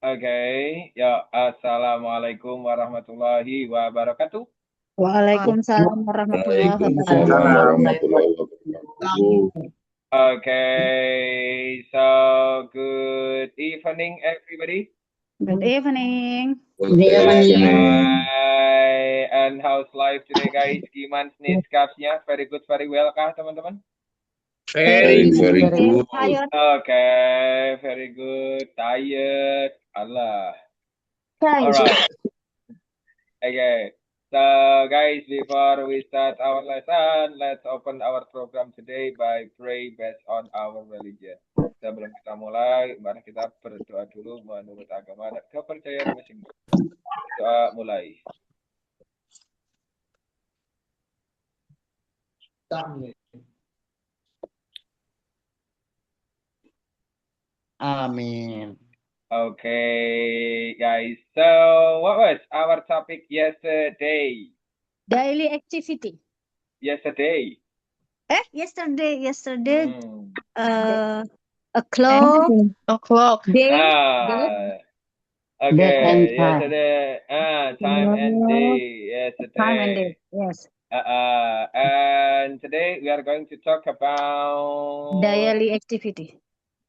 Oke, ya assalamualaikum warahmatullahi wabarakatuh. Waalaikumsalam warahmatullahi Waalaikumsalam wabarakatuh. warahmatullahi wabarakatuh. Okay, so good evening, everybody. Good evening. Good evening. Hi, and how's life today, guys? Gimana nih skapsnya? Very good, very well kah, teman-teman? Very good. Tired. Okay, very good. Tired. Allah. Tired. Alright. Okay. So, guys, before we start our lesson, let's open our program today by pray based on our religion. Sebelum kita mulai, mari kita berdoa dulu menurut agama dan kepercayaan masing-masing. Doa mulai. Amin. Okay, guys. So, what was our topic yesterday? Daily activity. Yesterday. Yesterday. Hmm. O'clock. Day. Okay, yesterday. Time and day. Yesterday. Time and day. Yes. And today we are going to talk about Daily activity.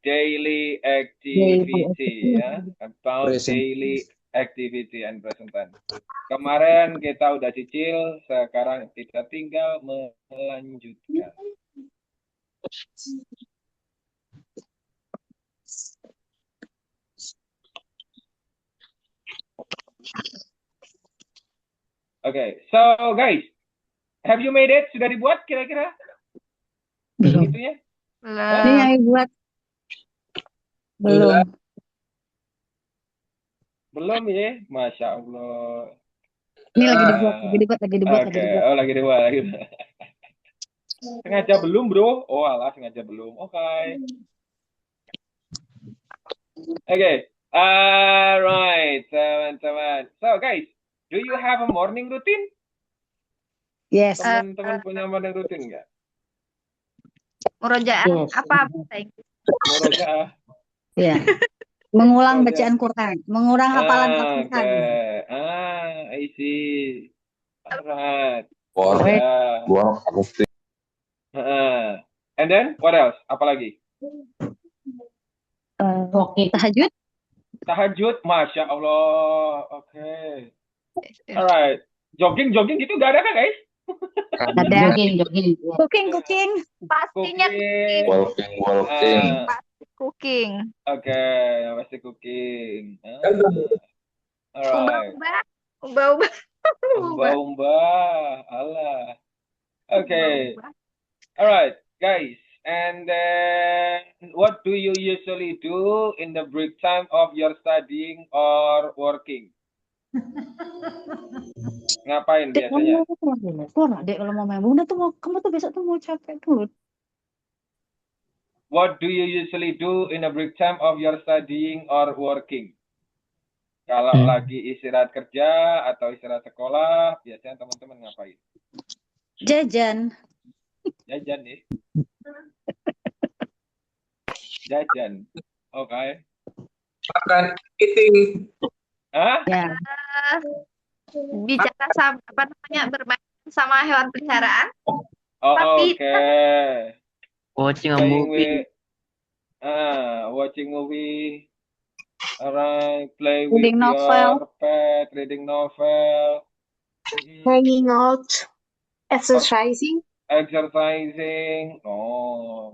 daily activity, ya. About Present. daily activity and present tense. Kemarin kita udah cicil, sekarang kita tinggal melanjutkan. Okay, so guys, have you made it? Sudah dibuat kira-kira? Belum. Itunya? Ini yang buat. Belum. Belum ya? Masya Allah. Ini lagi dibuat. Oke, oh lagi dibuat. Sengaja belum, bro? Oh alah, sengaja belum. Oke. Oke. Alright, teman-teman. So guys, do you have a morning routine? Yes. Teman-teman punya morning routine nggak? Murojaah apa? Murojaah. Ya. Mengulang bacaan Quran, mengulang hafalan Al-Quran. I see. Alright. And then what else? Apalagi? Tahajud. Tahajud, masya Allah. Oke. Alright. Jogging gitu nggak ada kan, guys? Ada. Cooking. Pastinya Walking. cooking. Oke, pasti cooking. Alright. Umbah. Allah. Okay. Alright, guys. And then, what do you usually do in the break time of your studying or working? Ngapain biasanya? Dek, kalau mau main bunda tuh kamu tuh besok tuh mau capek dulu. What do you usually do in a break time of your studying or working? Kalau lagi istirahat kerja atau istirahat sekolah, biasanya teman-teman ngapain? Jajan nih. Jajan. Oke. Makan eating. Ya. Bicara sama bermain sama hewan peliharaan. Oke. Watching a movie. Watching movie. Alright, play Reading with novel. your pet, reading novel. Hanging out, exercising. Oh,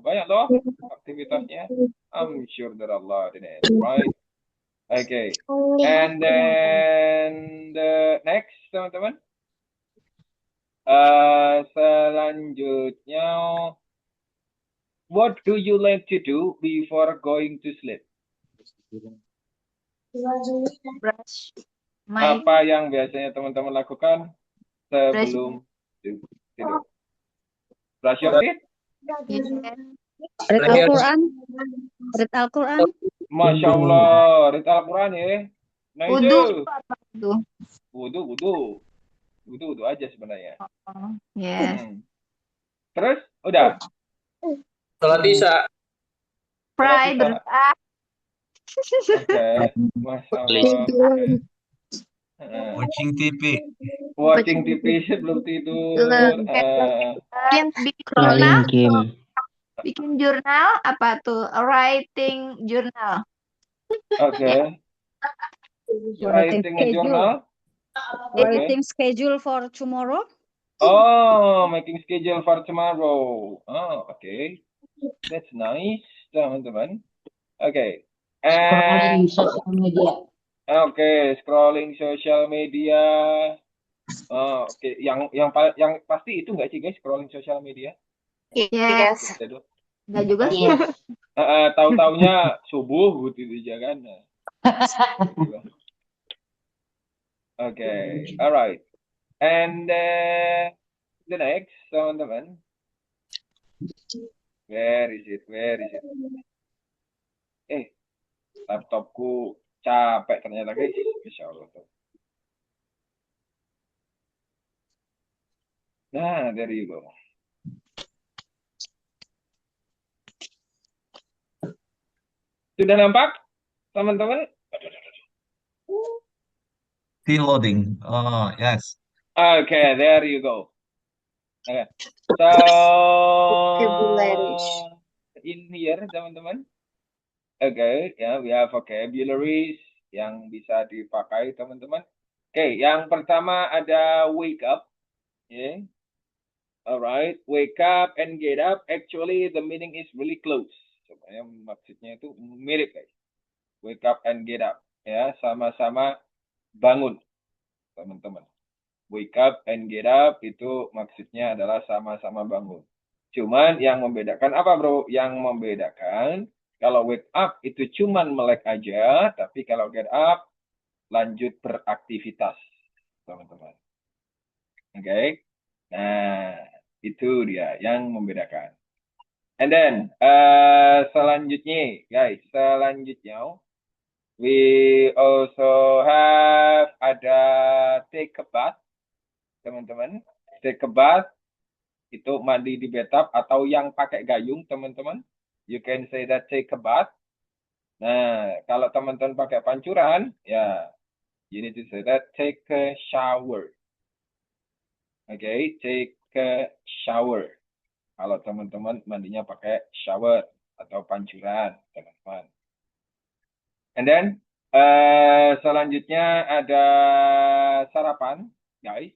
banyak loh aktivitasnya. I'm sure there are a lot in it, right? Okay. And then the next, teman-teman. Selanjutnya, what do you like to do before going to sleep? Brush. Apa yang biasanya teman-teman lakukan sebelum tidur? Brush your teeth? Read Al-Quran. Masya Allah, read Al-Quran ya. Nah itu. Wudu aja sebenarnya. Yes. Terus udah. Sholat isya. Berdoa. Oke, Masya Allah. Tiduran. Eh, Watching TV. watching TV sebelum tidur. Bikin Main jurnal, game. bikin jurnal apa tuh? Writing journal. Oke, writing a journal. Okay. Writing schedule for tomorrow. Oh, making schedule for tomorrow. Oh, okay. That's nice, teman-teman. Okay. And Sosial media. okay, scrolling social media. Oh, oke. Yang pasti itu nggak sih guys, scrolling social media? Yes. Enggak juga sih. Yes. Tahu-taunya subuh gitu aja kan. Okay, alright. And the next, teman-teman. Where is it? Where is it? Laptopku capek ternyata guys. Insya Allah. Nah, there you go. Sudah nampak, teman-teman? Still loading. Oh, yes. Okay, there you go. Okay. So, Vocabularies. in here, teman-teman. Okay, ya, we have vocabularies yang bisa dipakai, teman-teman. Okay, yang pertama ada wake up. Yeah. Alright, wake up and get up. Actually, the meaning is really close. Sebenarnya maksudnya itu mirip, guys. Wake up and get up. Ya, sama-sama bangun, teman-teman. Wake up and get up itu maksudnya adalah sama-sama bangun. Cuman yang membedakan apa, bro? Yang membedakan kalau wake up itu cuman melek aja, tapi kalau get up lanjut beraktivitas, teman-teman. Oke. Nah, itu dia yang membedakan. And then selanjutnya, guys, we also have ada take a bath, teman-teman. Take a bath itu mandi di bathtub atau yang pakai gayung, teman-teman. You can say that take a bath. Nah, kalau teman-teman pakai pancuran, ya, you need to say that take a shower. Okay, take a shower. Kalau teman-teman mandinya pakai shower atau pancuran, teman-teman. And then selanjutnya ada sarapan, guys.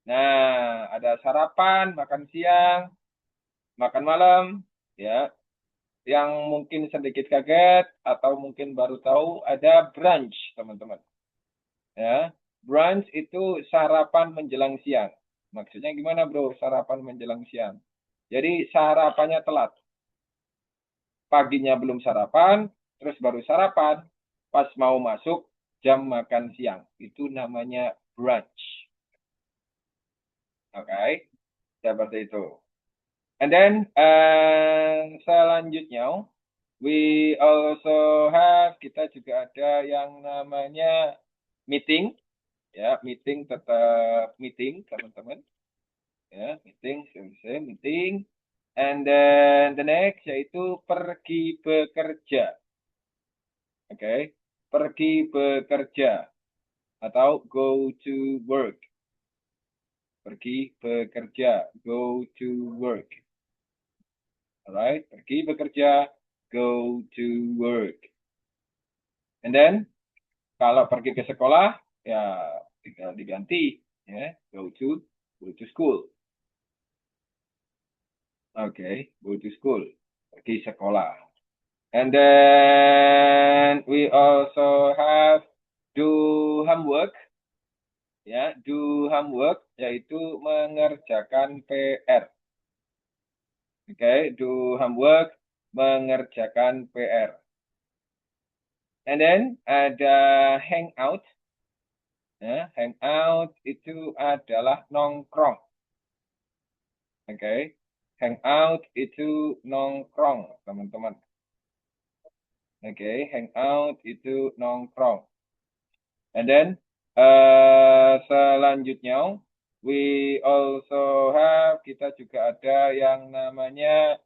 Nah, ada sarapan, makan siang, makan malam, ya. Yang mungkin sedikit kaget atau mungkin baru tahu ada brunch, teman-teman. Ya, brunch itu sarapan menjelang siang. Maksudnya gimana, bro? Sarapan menjelang siang. Jadi sarapannya telat. Paginya belum sarapan, terus baru sarapan. Pas mau masuk jam makan siang. Itu namanya brunch. Oke, seperti itu. And then selanjutnya, we also have, kita juga ada yang namanya meeting. Ya, meeting tetap meeting, teman-teman. Ya, meeting, selesai meeting. And then the next yaitu pergi bekerja. Oke, pergi bekerja atau go to work. Pergi bekerja, go to work. Alright, pergi bekerja, go to work. And then kalau pergi ke sekolah, ya tinggal diganti, ya, go to school. Okay, go to school, pergi sekolah. And then we also have do homework. Ya, do homework yaitu mengerjakan PR. Okay, do homework, mengerjakan PR. And then ada hangout. Ya, hangout itu adalah nongkrong. Okay, hangout itu nongkrong, teman-teman. Okay, hangout itu nongkrong. And then selanjutnya, we also have, kita juga ada yang namanya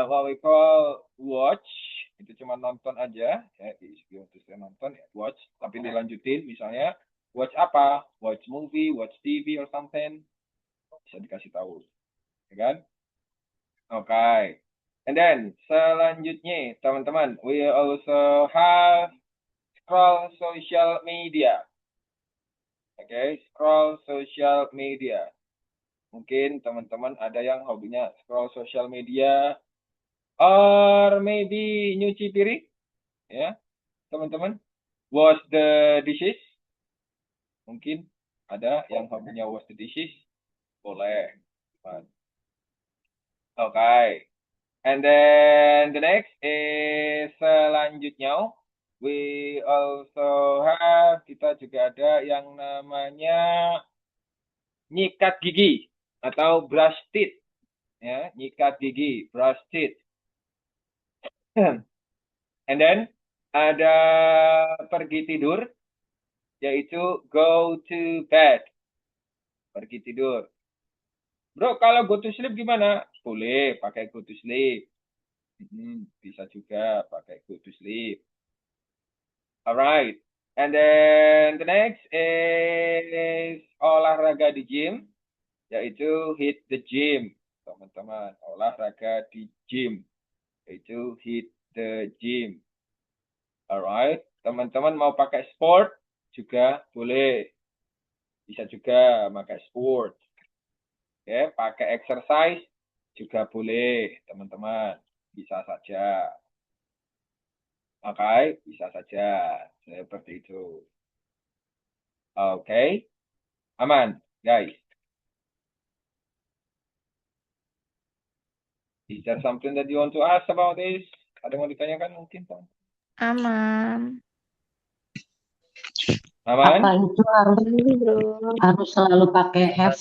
what we call watch. Itu cuma nonton aja, ya, terus nonton, ya, watch, tapi dilanjutin, misalnya, watch apa? Watch movie, watch TV or something, bisa dikasih tahu, ya kan? Oke. And then, selanjutnya, teman-teman, we also have scroll social media. Oke, scroll social media. Mungkin teman-teman ada yang hobinya scroll social media, or maybe nyuci piring, ya, teman-teman. Wash the dishes. Mungkin ada yang hobinya wash the dishes. Boleh. Oke. And then the next is selanjutnya, we also have, kita juga ada yang namanya nyikat gigi atau brush teeth, ya, nyikat gigi, brush teeth. And then ada pergi tidur, yaitu go to bed, pergi tidur. Bro, kalau go to sleep gimana? Boleh pakai go to sleep. Bisa juga pakai go to sleep. Alright. And then the next is olahraga di gym, yaitu hit the gym. Teman-teman, olahraga di gym, yaitu hit the gym. Alright. Teman-teman mau pakai sport juga boleh. Bisa juga pakai sport. Ya, pakai exercise juga boleh, teman-teman. Bisa saja. Oke, bisa saja. Seperti itu. Oke. Aman, guys. Is there something that you want to ask about this? Ada yang mau ditanyakan mungkin, Pak? Aman. Aman? Apa itu harus selalu pakai have?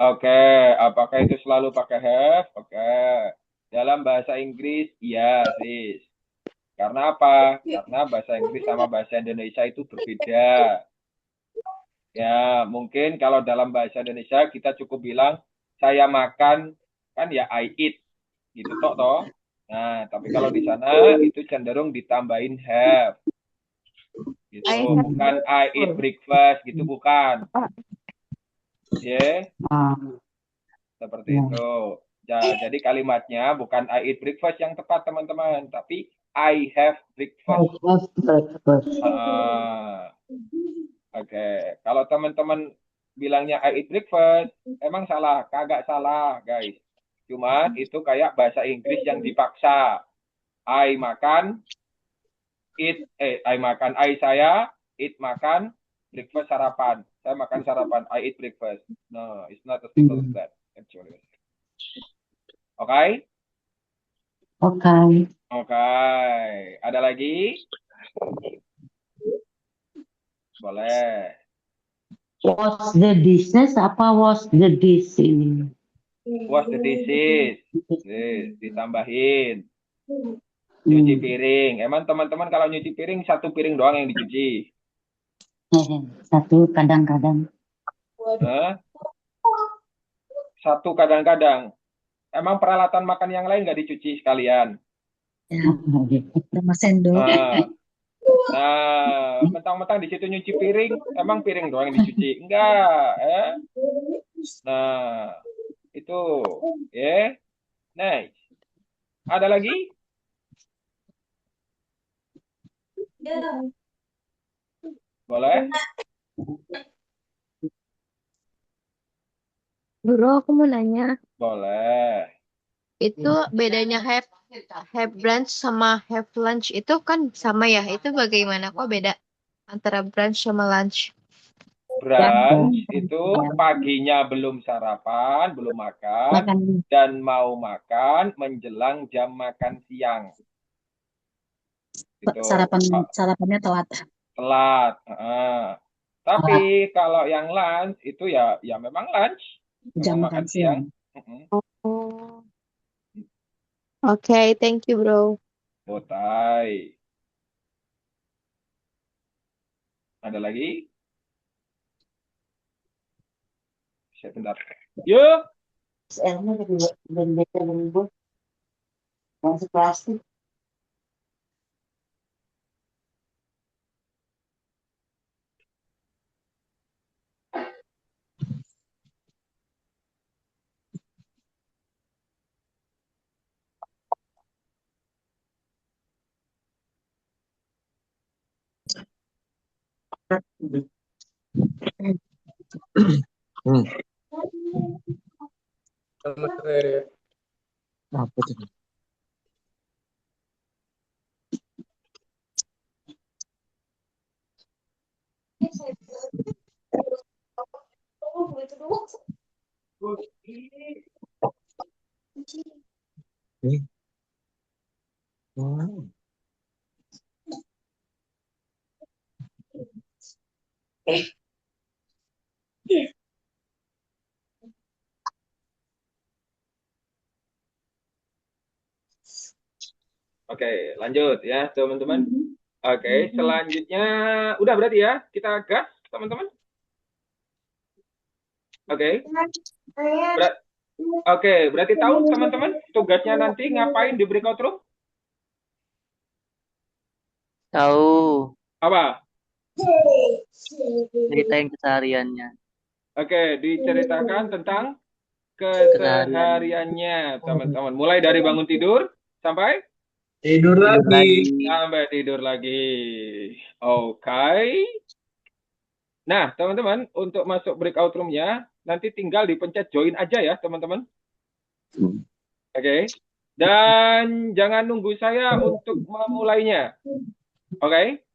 Oke, apakah itu selalu pakai have? Oke. Dalam bahasa Inggris, iya, sis. Karena apa? Karena bahasa Inggris sama bahasa Indonesia itu berbeda. Ya, mungkin kalau dalam bahasa Indonesia kita cukup bilang, saya makan, kan ya I eat. Gitu toh. Nah, tapi kalau di sana itu cenderung ditambahin have. Gitu, bukan I eat breakfast, gitu bukan. Ya, seperti itu. Ya, jadi kalimatnya bukan I eat breakfast yang tepat, teman-teman, tapi I have breakfast. Oke. Kalau teman-teman bilangnya I eat breakfast, emang salah? Kagak salah, guys. Cuma itu kayak bahasa Inggris yang dipaksa. I makan, I makan, saya, eat makan, breakfast sarapan. Saya makan sarapan, I eat breakfast. No, it's not as simple as that, actually. Oke? Oke. Ada lagi? Boleh. Wash the dishes apa wash the dish ini? Wash the dishes. Ditambahin. Nyuci piring. Emang teman-teman kalau nyuci piring, satu piring doang yang dicuci? Satu kadang-kadang. Satu kadang-kadang. Emang peralatan makan yang lain nggak dicuci sekalian? Sama sendok. Nah, mentang-mentang di situ nyuci piring, emang piring doang yang dicuci? Enggak, ya. Nah, itu, ya. Nice. Ada lagi? Boleh? Bro, aku mau nanya. Boleh. Itu bedanya have brunch sama have lunch itu kan sama ya? Itu bagaimana? Kok beda antara brunch sama lunch? Brunch itu paginya belum sarapan, belum makan, dan mau makan menjelang jam makan siang. Gitu. Sarapannya telat. Telat. Tapi kalau yang lunch itu ya memang lunch, Jam makan siang. Oke, thank you, bro. Botai. Ada lagi? Sebentar. Yuk. Masuk plastik. Hmm. Apa tuh? Hmm. Hmm. Oke, lanjut ya, teman-teman. Oke, selanjutnya udah berarti ya, kita gas, teman-teman. Oke, Ber- oke, berarti tahu teman-teman tugasnya nanti ngapain di breakout room? Tahu, Apa? ceritain kesehariannya. Oke, diceritakan tentang Keseharian. kesehariannya, teman-teman. Mulai dari bangun tidur sampai Tidur lagi. sampai tidur lagi. Oke. Nah, teman-teman, untuk masuk breakout room-nya, nanti tinggal dipencet join aja ya, teman-teman. Oke. Dan jangan nunggu saya untuk memulainya. Oke.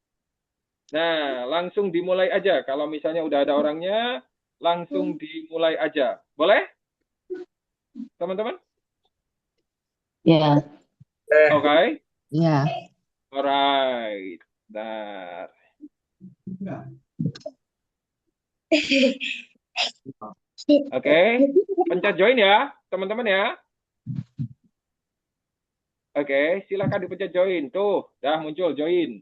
Nah, langsung dimulai aja. Kalau misalnya udah ada orangnya, langsung dimulai aja. Boleh, teman-teman? Ya, Oke. ya. Alright. Nah, oke. Pencet join ya, teman-teman ya. Oke, silakan dipencet join. Tuh, dah muncul join.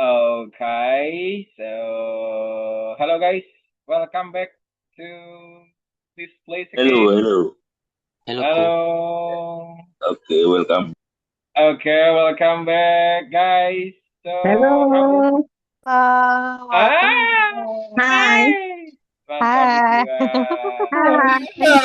Okay, so hello guys, welcome back to this place Hello, again. hello. Hello, Hello. Okay, welcome. Okay, welcome back guys. So Halo. Welcome. Hai. Mantap jiwa. Okay,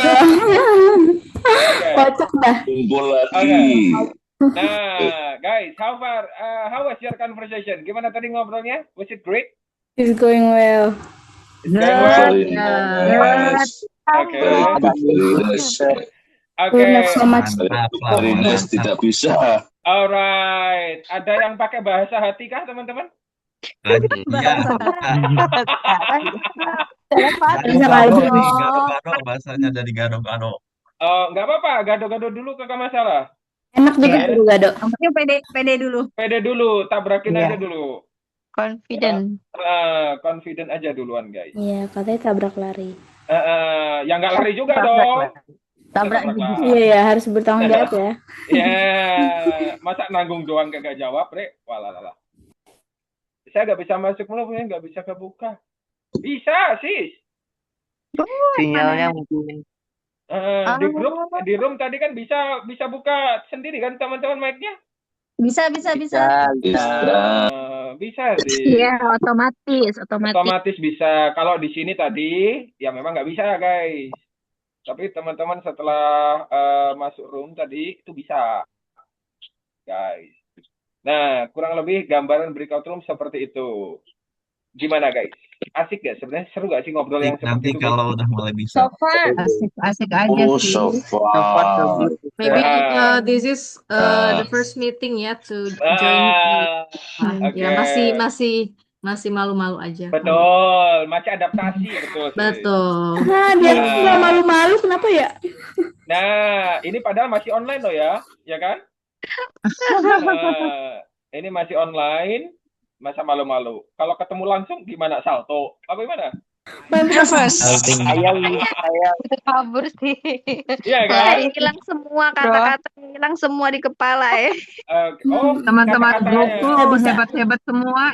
Kocak dah. Kumpul okay. lagi. Nah, guys, how was your conversation? Gimana tadi ngobrolnya? Was it great? It's going well. It's going well? Very nice. Okay. Very good, very nice. We have Okay. so much. Mantap lah, Very nice, mantap. tidak bisa. Alright. Ada yang pakai bahasa hati kah, teman-teman? Iya. Gado-gado nih, gado-gado bahasanya dari gado-gado. Nggak apa-apa, gado-gado dulu kagak masalah. Enak juga Ya. gado-gado. Yang penting pede dulu. Pede dulu, tabrakin Iya. aja dulu. Confident. Confident aja duluan, guys. Iya, katanya tabrak lari. Yang nggak lari juga dong. Tabrak Tabrak gigi. lari. Iya ya, harus bertanggung jawab ya. Ya, masa nanggung doang kagak jawab, Re? Walalala. Saya nggak bisa masuk mulu, nggak bisa kebuka. Bisa, sis. sinyalnya mungkin. Di room tadi kan bisa buka sendiri kan teman-teman mic-nya? Bisa. Bisa. Bisa sih. Iya, otomatis. Otomatis bisa. Kalau di sini tadi ya memang nggak bisa guys. Tapi teman-teman setelah masuk room tadi itu bisa guys. Nah, kurang lebih gambaran breakout room seperti itu. Gimana guys? Asik gak? Sebenarnya seru gak sih ngobrol yang Nanti seperti itu? kalau udah mulai bisa. So far. Asik aja Oh, sih. so far. Maybe Ah. this is the first meeting ya to join. Oke. Ya masih malu-malu aja. Betul, masih adaptasi betul sih. Betul. Nah, dia nggak malu-malu kenapa ya? Nah, ini padahal masih online loh ya kan? Ini masih online, masa malu-malu. Kalau ketemu langsung gimana salto? Apa gimana? Nervous. Ayam. Itu kabur sih. Iya kan? Hilang semua kata-kata, hilang semua di kepala ya. Teman-teman kata-katanya. grup hebat-hebat semua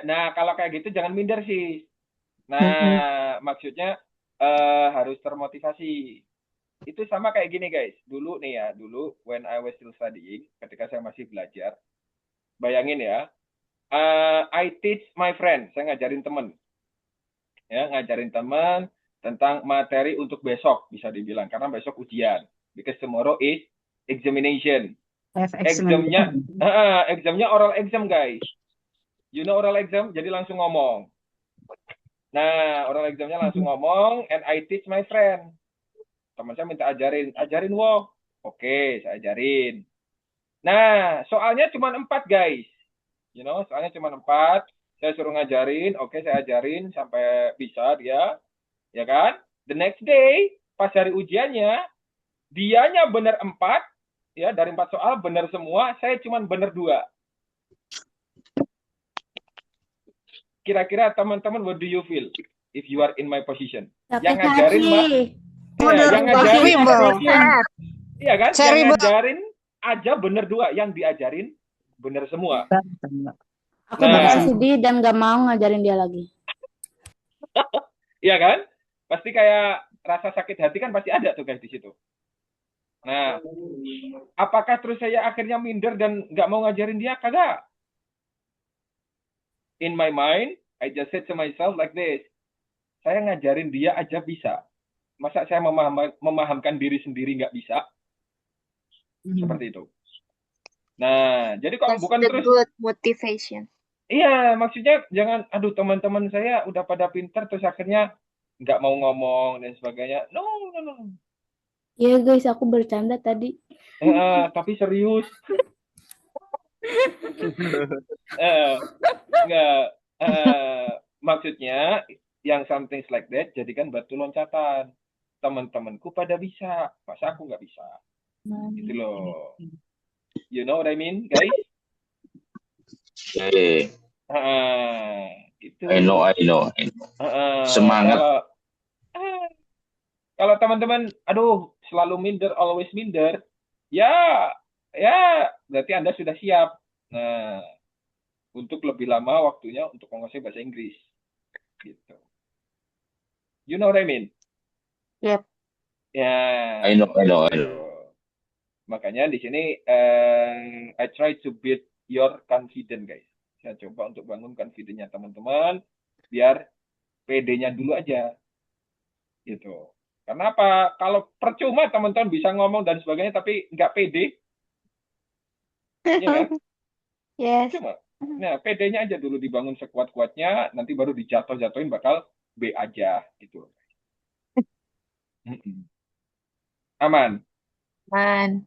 Nah, kalau kayak gitu jangan minder sih. Nah, maksudnya harus termotivasi. Itu sama kayak gini guys. Dulu when I was still studying, ketika saya masih belajar, bayangin ya, I teach my friend, saya ngajarin teman, tentang materi untuk besok bisa dibilang, karena besok ujian, because tomorrow is examination. Examnya oral exam guys. You know oral exam, jadi langsung ngomong. Nah, oral examnya langsung ngomong, and I teach my friend. Teman saya minta ajarin wo. Oke, saya ajarin. Nah, soalnya cuma 4 guys. Soalnya cuma 4. Saya suruh ngajarin, oke saya ajarin sampai bisa dia. Ya kan? The next day, pas hari ujiannya, dianya benar 4, ya dari 4 soal benar semua, saya cuma benar 2. Kira-kira teman-teman, what do you feel if you are in my position? Yang ngajarin iya kan? Yang ngajarin aja bener 2, yang diajarin bener semua. Aku bakal sedih dan gak mau ngajarin dia lagi. Iya kan? Pasti kayak rasa sakit hati kan pasti ada tuh guys di situ. Nah, apakah terus saya akhirnya minder dan nggak mau ngajarin dia? Kagak. In my mind, I just said to myself like this. Saya ngajarin dia aja bisa. Masa saya memahamkan diri sendiri nggak bisa? Seperti itu. Nah, jadi kalau bukan terus good motivation. Iya, maksudnya jangan, aduh teman-teman saya udah pada pintar terus akhirnya nggak mau ngomong dan sebagainya. No. Iya guys, aku bercanda tadi. Tapi serius. Nggak. Maksudnya yang something like that jadikan batu loncatan. Teman-temanku pada bisa, masa aku nggak bisa? Gitu loh. You know what I mean, guys? Gitu. I know. Semangat. Kalau teman-teman, aduh, selalu minder, always minder, ya, berarti Anda sudah siap. Nah, untuk lebih lama waktunya untuk menguasai bahasa Inggris. Gitu. You know what I mean? Yep. Ya. I know. Makanya di sini I try to build your confidence, guys. Saya coba untuk bangun confidence-nya teman-teman biar PD-nya dulu aja. Gitu. Karena apa? Kalau percuma teman-teman bisa ngomong dan sebagainya tapi nggak pede, ya kan? Yes. Cuma, nah PD-nya aja dulu dibangun sekuat-kuatnya, nanti baru dijatuh-jatuhin bakal B aja, gitu. Aman, Man.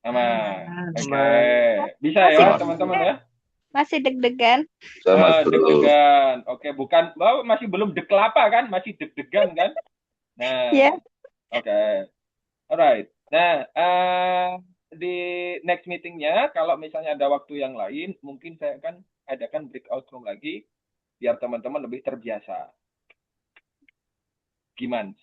aman. Oke, Aman. bisa Masih ya teman-teman ya? masih deg-degan. Selamat bro. Deg-degan. Oke, bukan, masih belum dekelapa kan? Masih deg-degan kan? Nah, Ya. oke. Alright. Nah, di next meetingnya, kalau misalnya ada waktu yang lain, mungkin saya akan adakan breakout room lagi, biar teman-teman lebih terbiasa. Gimana?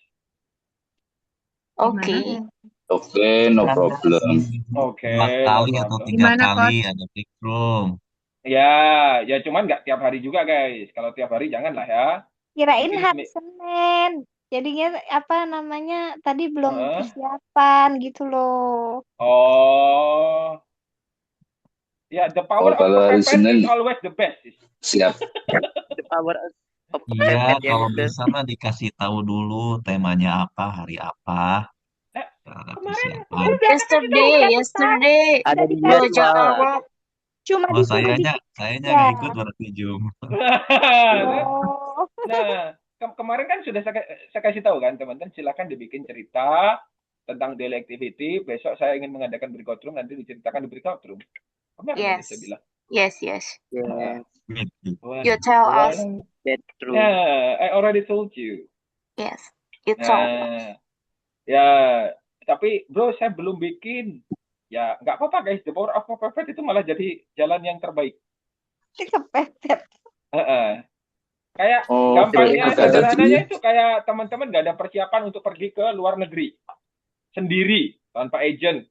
Oke. Oke, no problem. Oke, 2 kali no atau problem. 3 Gimana, kali ada break room. Ya cuman nggak tiap hari juga, guys. Kalau tiap hari janganlah ya. Kirain Mungkin hari Senin. Jadinya apa namanya? Tadi belum Heeh. persiapan gitu loh. Oh, ya, the power of kalau hari kepepet Senin is always the best. siap. The power of Iya, kepepet ya kalau gitu. bisa mah dikasih tahu dulu temanya apa, hari apa. Eh, Cara kemarin persiapan. udah kasih tahu kan? Yesterday. Ada di dikasih Lo jadwal. jawab. Cuma Oh, disuruh sayanya dikit nggak ya. ikut berarti Jum. Oh. Nah, kemarin kan sudah saya kasih tahu kan teman-teman, silakan dibikin cerita tentang daily activity. Besok saya ingin mengadakan breakout room, nanti diceritakan di breakout room. Kemarin kan Yes. saya bilang. Yes. Yes, Wah, You tell us. that's true. yeah, I already told you. Yes. You tell us. Nah, ya, tapi bro saya belum bikin. Ya, nggak apa-apa guys. The power of kepepet itu malah jadi jalan yang terbaik. Kepepet. Kayak Oh, gampangnya, oke. sederhananya itu kayak teman-teman nggak ada persiapan untuk pergi ke luar negeri sendiri tanpa agent,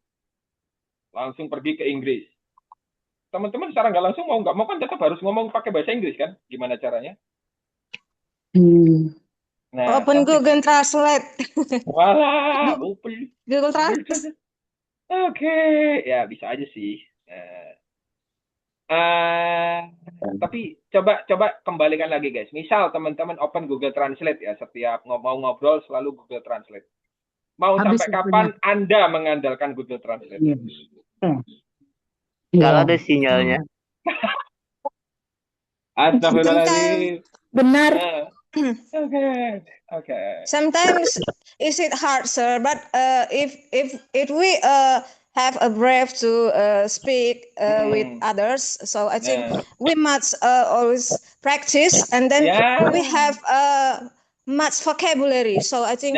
langsung pergi ke Inggris. Teman-teman secara nggak langsung mau nggak mau kan tetap harus ngomong pakai bahasa Inggris kan? Gimana caranya? Nah, Open Google Translate. Walah, open Google Translate. Oke, ya bisa aja sih. Tapi coba kembalikan lagi guys. Misal teman-teman open Google Translate ya, setiap mau ngobrol selalu Google Translate. Mau Habis sampai kapan Anda mengandalkan Google Translate? Kalau ada sinyalnya. Astagfirullahaladzim. Benar. Oke. Sometimes is it hard, sir? But if we have a brave to speak with others, so I think we must always practice, and then we have much vocabulary. So I think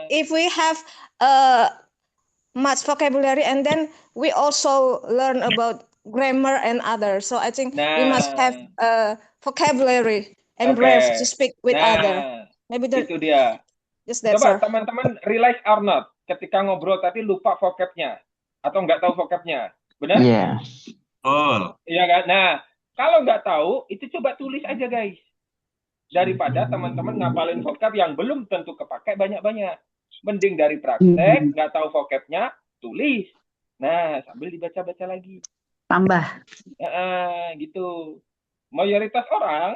if we have much vocabulary, and then we also learn about grammar and others. So I think we must have vocabulary and brave to speak with others. Maybe Itu dia. just that, Coba sir. teman-teman realize or not, ketika ngobrol tadi lupa vocabnya atau nggak tahu vocabnya, benar? Iya. Oh, Iya kan? Nah, kalau nggak tahu, itu coba tulis aja guys. Daripada teman-teman ngapalin vocab yang belum tentu kepakai banyak-banyak. Mending dari praktek, nggak tahu vocabnya, tulis. Nah, sambil dibaca-baca lagi. Tambah. Gitu. Mayoritas orang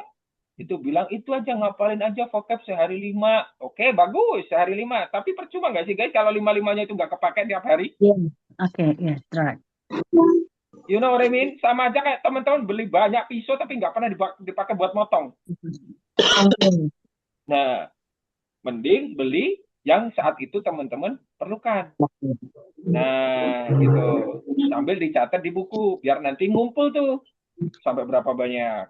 itu bilang itu aja ngapalin aja vocab sehari 5. Oke, bagus sehari 5. Tapi percuma nggak sih guys kalau 5-5-nya itu nggak kepakai tiap hari? Oke, yes, right. You know what I mean? Sama aja kayak teman-teman beli banyak pisau tapi nggak pernah dipakai buat motong. Nah, mending beli yang saat itu teman-teman perlukan. Nah, gitu. Sambil dicatat di buku biar nanti ngumpul tuh sampai berapa banyak.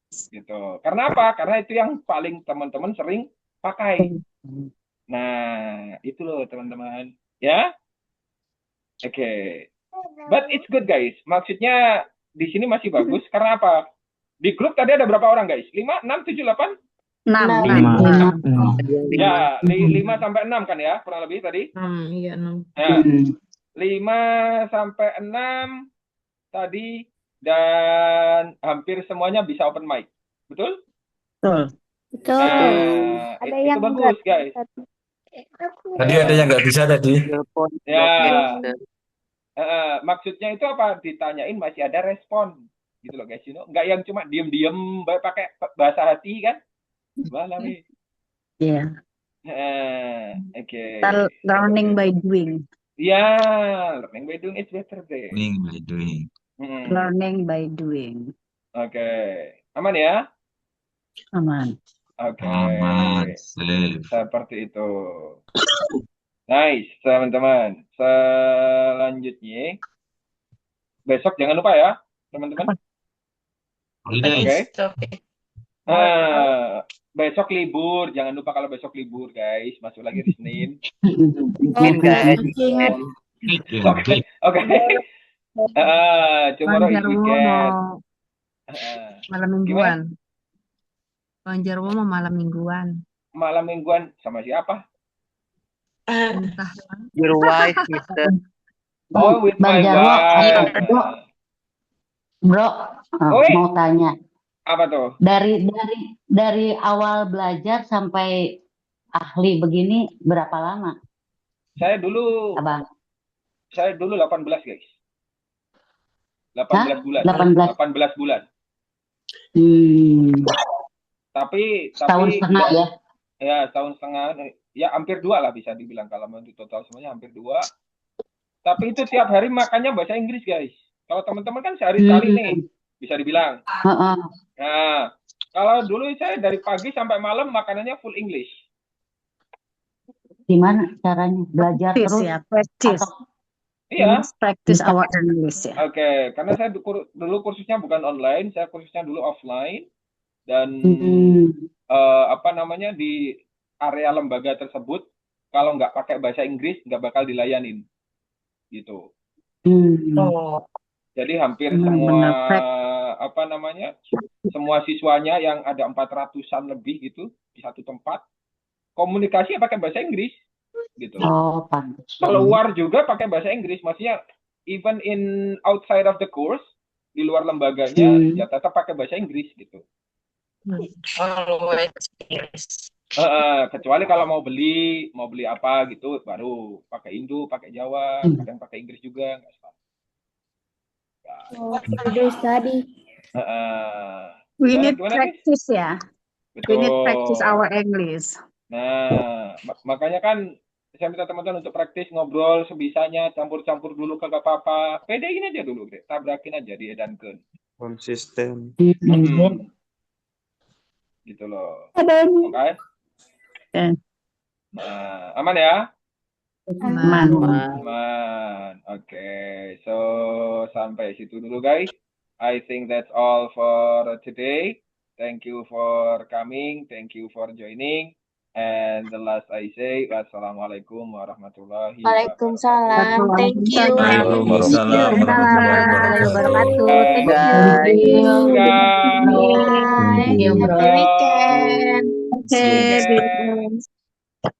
Gitu. Karena apa? Karena itu yang paling teman-teman sering pakai. Nah, itu loh teman-teman. Ya? Oke. But it's good guys. Maksudnya di sini masih bagus. Karena apa? Di grup tadi ada berapa orang guys? 5, 6, 7, 8? 6. Ya, 5 sampai 6 kan ya? Kurang lebih tadi. 6, iya 6. Nah, 5 sampai 6 tadi dan hampir semuanya bisa open mic. Betul? Betul. Betul. Nah, Ada itu yang bagus, guys. Tadi ada yang nggak bisa tadi. Telepon, Ya. broadcaster. Maksudnya itu apa? Ditanyain masih ada respon. Gitu loh, guys. Nggak yang cuma diem-diem pakai bahasa hati kan? Malah, weh. Iya. Oke. Learning by doing. Ya, learning by doing is better deh. Doing by doing. Learning by doing. Oke. Aman ya? Aman. Oke. Aman, safe. Seperti itu. Nice, teman-teman. Selanjutnya, besok jangan lupa ya, teman-teman. Holiday. Oke. Besok libur, jangan lupa kalau besok libur, guys. Masuk lagi di Senin. Mungkin guys. Ingat. Oke. Tomorrow is weekend. Malam Gimana? mingguan. Bang Jarwo mau malam mingguan. Malam mingguan sama siapa? Entah. Your wife, Mister. Oh, with Bang my Jarwo, wife. Bro, Oi. mau tanya. Apa tuh? Dari awal belajar sampai ahli begini berapa lama, Saya dulu Abang? 18, guys. 18 bulan. 18. 18 bulan. Tapi Setahun setengah ya? Ya, setahun setengah. Ya, hampir 2 lah bisa dibilang. Kalau untuk total semuanya hampir 2. Tapi itu tiap hari makannya bahasa Inggris, guys. Kalau teman-teman kan sehari sekali nih, bisa dibilang. Nah, kalau dulu saya dari pagi sampai malam makanannya full English. Gimana caranya? Belajar Practice terus? ya, practice. Iya. Practice our English ya. Oke, karena saya dulu kursusnya bukan online, saya kursusnya dulu offline. Dan di area lembaga tersebut, kalau nggak pakai bahasa Inggris, nggak bakal dilayanin. Gitu. Jadi hampir semua semua siswanya yang ada 400-an lebih gitu di satu tempat, komunikasi pakai bahasa Inggris gitu. Pantas. Keluar juga pakai bahasa Inggris, maksudnya even in outside of the course, di luar lembaganya ya tetap pakai bahasa Inggris gitu. Kecuali kalau mau beli apa gitu baru pakai Indo, pakai Jawa, kadang pakai Inggris juga nggak salah. Study. We need practice ya. Betul. We need practice our English. Nah, makanya kan saya minta teman-teman untuk praktis ngobrol sebisanya, campur-campur dulu kagak apa-apa. Pedein aja dulu, deh. Tabrakin aja di edankeun. Konsisten. Gitu loh. Oke. Nah, aman ya? Aman. Oke, so sampai situ dulu guys. I think that's all for today. Thank you for coming. Thank you for joining. And the last I say, wassalamualaikum warahmatullahi wabarakatuh. Waalaikumsalam. Thank you. Waalaikumsalam warahmatullahi wabarakatuh. Thank you. Bye. Happy weekend. Okay.